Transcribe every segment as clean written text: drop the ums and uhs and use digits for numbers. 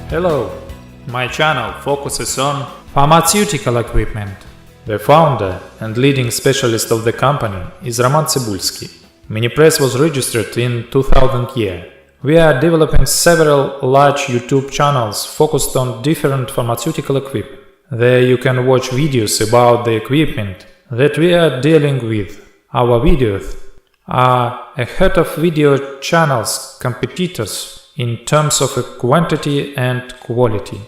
Hello, my channel focuses on pharmaceutical equipment. The founder and leading specialist of the company is Roman Cebulski. Minipress was registered in 2000 year. We are developing several large YouTube channels focused on different pharmaceutical equipment. There you can watch videos about the equipment that we are dealing with. Our videos are ahead of video channels competitors in terms of quantity and quality.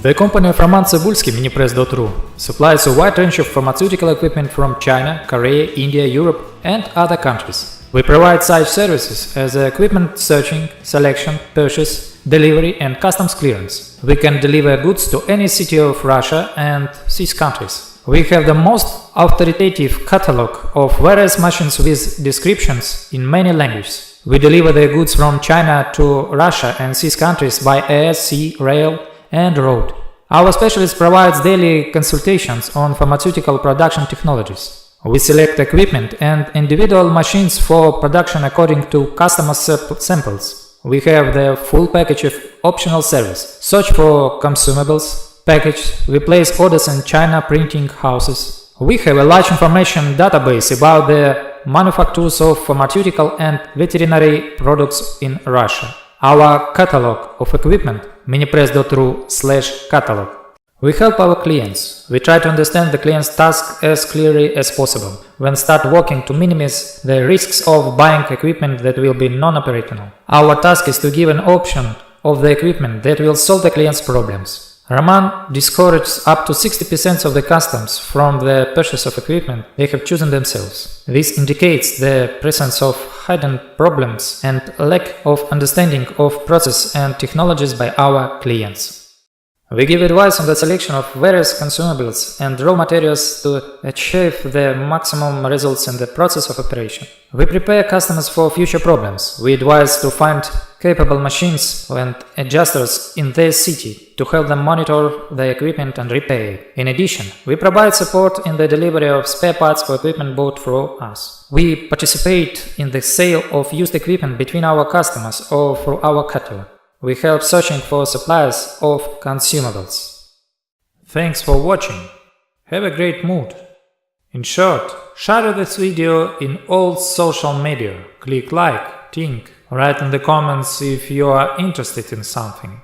The company of Roman Cebulski, Minipress.ru, supplies a wide range of pharmaceutical equipment from China, Korea, India, Europe and other countries. We provide such services as equipment searching, selection, purchase, delivery and customs clearance. We can deliver goods to any city of Russia and CIS countries. We have the most authoritative catalog of various machines with descriptions in many languages. We deliver the goods from China to Russia and CIS countries by air, sea, rail and road. Our specialist provides daily consultations on pharmaceutical production technologies. We select equipment and individual machines for production according to customer samples. We have the full package of optional service. Search for consumables, package, we place orders in China printing houses. We have a large information database about the manufacturers of pharmaceutical and veterinary products in Russia. Our catalog of equipment, minipress.ru/catalog. We help our clients. We try to understand the client's task as clearly as possible. When start working to minimize the risks of buying equipment that will be non-operational. Our task is to give an option of the equipment that will solve the client's problems. Roman discourages up to 60% of the customers from the purchase of equipment they have chosen themselves. This indicates the presence of hidden problems and lack of understanding of process and technologies by our clients. We give advice on the selection of various consumables and raw materials to achieve the maximum results in the process of operation. We prepare customers for future problems. We advise to find capable machines and adjusters in their city to help them monitor the equipment and repair it. In addition, we provide support in the delivery of spare parts for equipment bought through us. We participate in the sale of used equipment between our customers or through our catalog. We help searching for suppliers of consumables. Thanks for watching. Have a great mood. In short, share this video in all social media. Click like, think, write in the comments if you are interested in something.